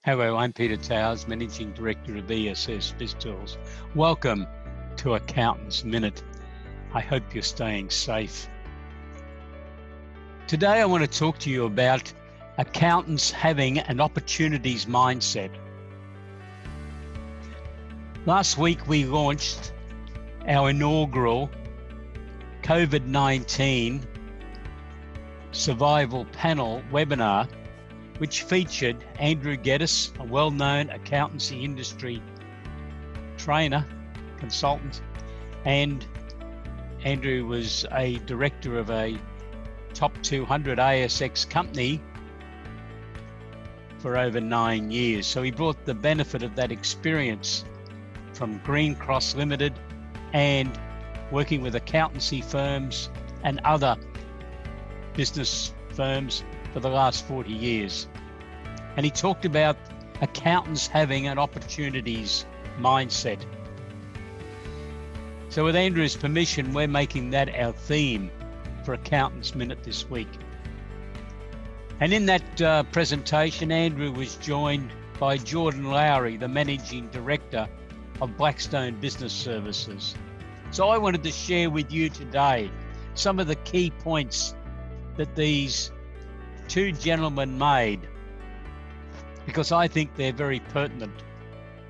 Hello, I'm Peter Towers, Managing Director of ESS BizTools. Welcome to Accountants Minute. I hope you're staying safe. Today I want to talk to you about accountants having an opportunities mindset. Last week we launched our inaugural COVID-19 Survival Panel webinar, which featured Andrew Geddes, a well-known accountancy industry trainer, consultant, and Andrew was a director of a top 200 ASX company for over 9 years. So he brought the benefit of that experience from Green Cross Limited and working with accountancy firms and other business firms for the last 40 years. And he talked about accountants having an opportunities mindset. So with Andrew's permission, we're making that our theme for Accountants Minute this week. And in that presentation, Andrew was joined by Jordan Lowry, the Managing Director of Blackstone Business Services. So I wanted to share with you today some of the key points that these two gentlemen made, because I think they're very pertinent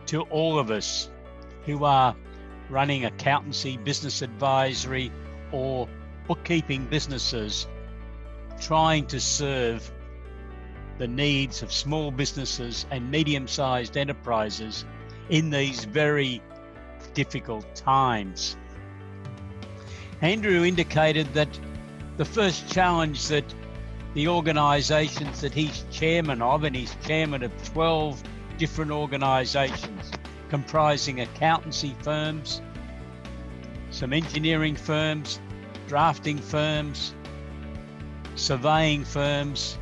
to all of us who are running accountancy, business advisory, or bookkeeping businesses, trying to serve the needs of small businesses and medium-sized enterprises in these very difficult times. Andrew indicated that the first challenge that the organisations that he's chairman of, and he's chairman of 12 different organisations comprising accountancy firms, some engineering firms, drafting firms, surveying firms,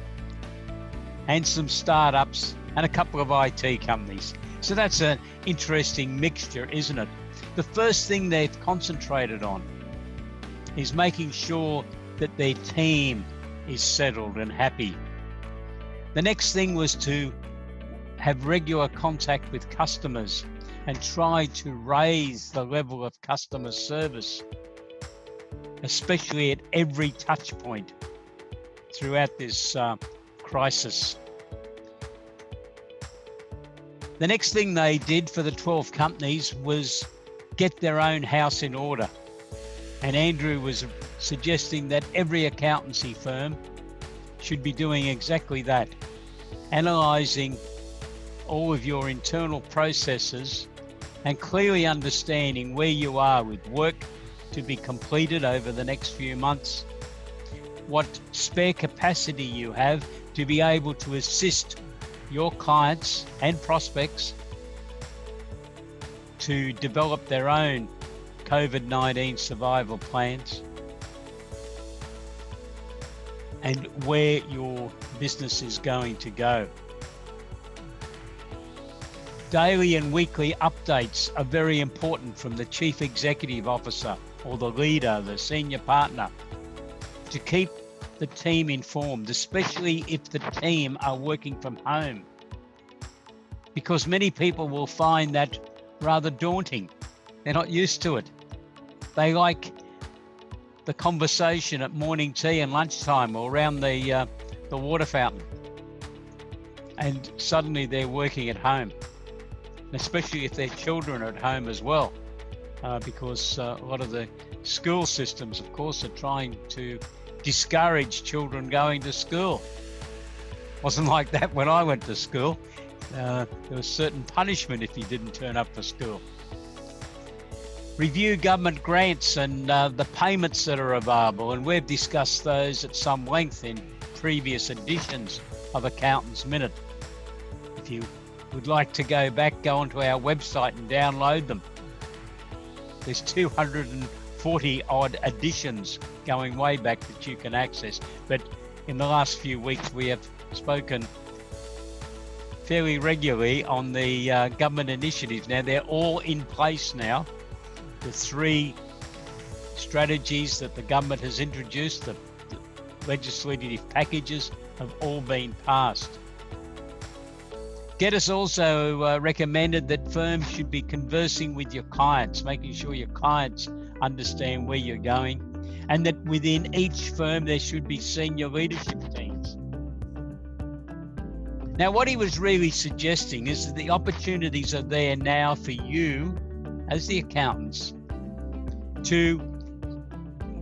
and some startups and a couple of IT companies. So that's an interesting mixture, isn't it? The first thing they've concentrated on is making sure that their team is settled and happy. The next thing was to have regular contact with customers and try to raise the level of customer service, especially at every touch point throughout this crisis. The next thing they did for the 12 companies was get their own house in order. And Andrew was suggesting that every accountancy firm should be doing exactly that, analysing all of your internal processes and clearly understanding where you are with work to be completed over the next few months, what spare capacity you have to be able to assist your clients and prospects to develop their own COVID-19 survival plans, and where your business is going to go. Daily and weekly updates are very important from the Chief Executive Officer or the leader, the senior partner, to keep the team informed, especially if the team are working from home, because many people will find that rather daunting. They're not used to it. They like the conversation at morning tea and lunchtime or around the water fountain. And suddenly they're working at home, especially if their children are at home as well, because a lot of the school systems, of course, are trying to discourage children going to school. Wasn't like that when I went to school. There was certain punishment if you didn't turn up for school. Review government grants and the payments that are available, and we've discussed those at some length in previous editions of Accountants Minute. If you would like to go back, go onto our website and download them. There's 240 odd editions going way back that you can access, but in the last few weeks we have spoken fairly regularly on the government initiatives. Now they're all in place now. The 3 strategies that the government has introduced, the legislative packages, have all been passed. Geddes also recommended that firms should be conversing with your clients, making sure your clients understand where you're going, and that within each firm there should be senior leadership teams. Now, what he was really suggesting is that the opportunities are there now for you as the accountants to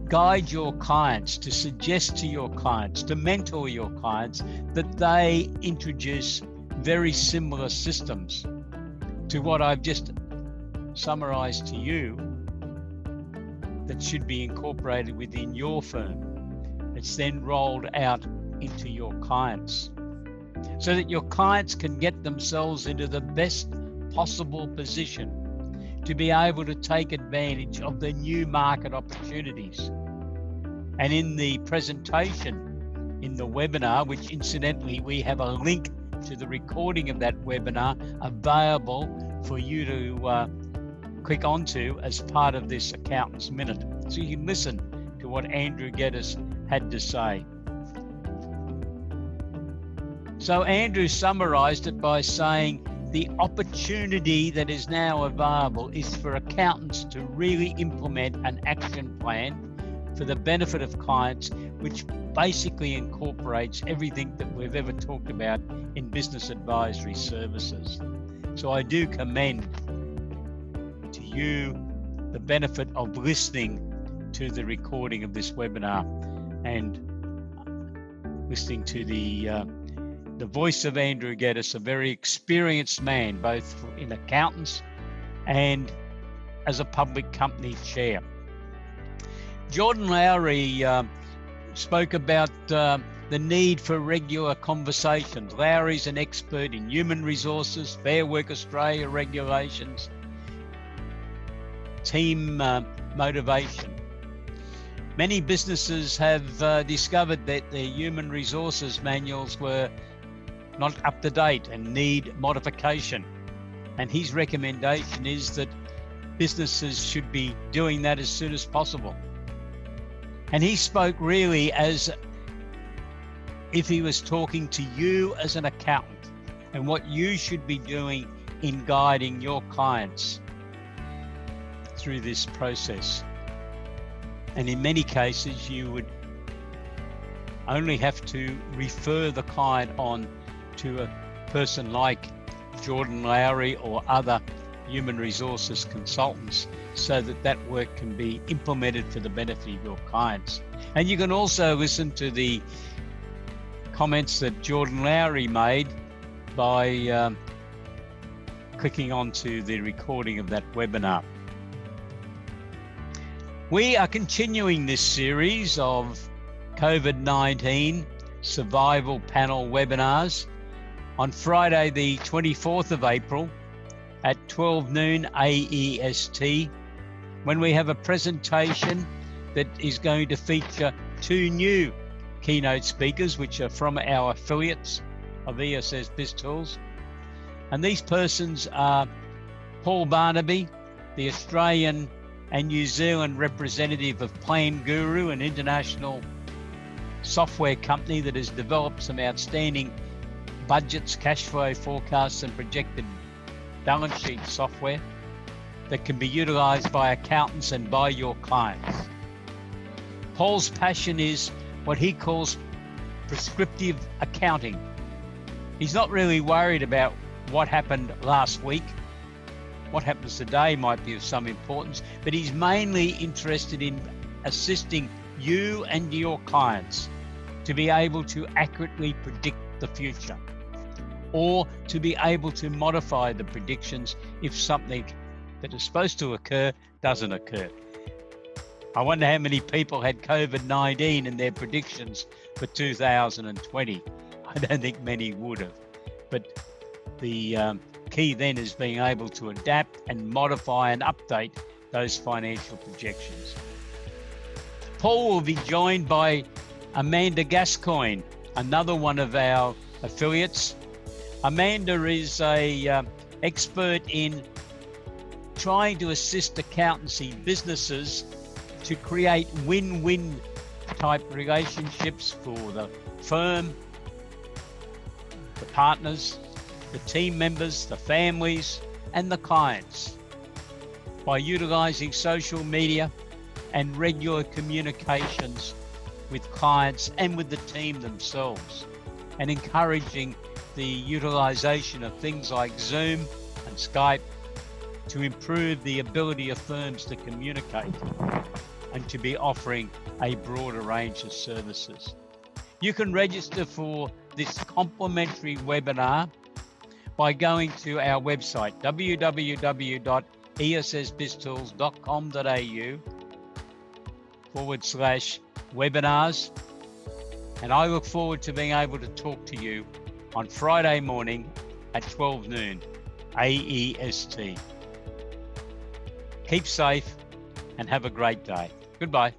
guide your clients, to suggest to your clients, to mentor your clients that they introduce very similar systems to what I've just summarized to you that should be incorporated within your firm. It's then rolled out into your clients so that your clients can get themselves into the best possible position to be able to take advantage of the new market opportunities. And in the presentation, in the webinar, which incidentally we have a link to the recording of that webinar available for you to click onto as part of this Accountants Minute, so you can listen to what Andrew Geddes had to say. So Andrew summarized it by saying the opportunity that is now available is for accountants to really implement an action plan for the benefit of clients, which basically incorporates everything that we've ever talked about in business advisory services. So I do commend to you the benefit of listening to the recording of this webinar and listening to the voice of Andrew Geddes, a very experienced man, both in accountants and as a public company chair. Jordan Lowry spoke about the need for regular conversations. Lowry's an expert in human resources, Fair Work Australia regulations, team motivation. Many businesses have discovered that their human resources manuals were not up to date and need modification. And his recommendation is that businesses should be doing that as soon as possible. And he spoke really as if he was talking to you as an accountant and what you should be doing in guiding your clients through this process. And in many cases, you would only have to refer the client on to a person like Jordan Lowry or other human resources consultants so that that work can be implemented for the benefit of your clients. And you can also listen to the comments that Jordan Lowry made by clicking onto the recording of that webinar. We are continuing this series of COVID-19 survival panel webinars on Friday, the 24th of April at 12 noon AEST, when we have a presentation that is going to feature two new keynote speakers, which are from our affiliates of ESS BizTools. And these persons are Paul Barnaby, the Australian and New Zealand representative of Plan Guru, an international software company that has developed some outstanding budgets, cash flow forecasts, and projected balance sheet software that can be utilized by accountants and by your clients. Paul's passion is what he calls prescriptive accounting. He's not really worried about what happened last week. What happens today might be of some importance, but he's mainly interested in assisting you and your clients to be able to accurately predict the future, or to be able to modify the predictions if something that is supposed to occur doesn't occur. I wonder how many people had COVID-19 in their predictions for 2020. I don't think many would have, but the key then is being able to adapt and modify and update those financial projections. Paul will be joined by Amanda Gascoigne, another one of our affiliates. Amanda is a expert in trying to assist accountancy businesses to create win-win type relationships for the firm, the partners, the team members, the families, and the clients by utilizing social media and regular communications with clients and with the team themselves, and encouraging the utilization of things like Zoom and Skype to improve the ability of firms to communicate and to be offering a broader range of services. You can register for this complimentary webinar by going to our website, www.essbiztools.com.au/webinars. And I look forward to being able to talk to you on Friday morning at 12 noon, AEST. Keep safe and have a great day. Goodbye.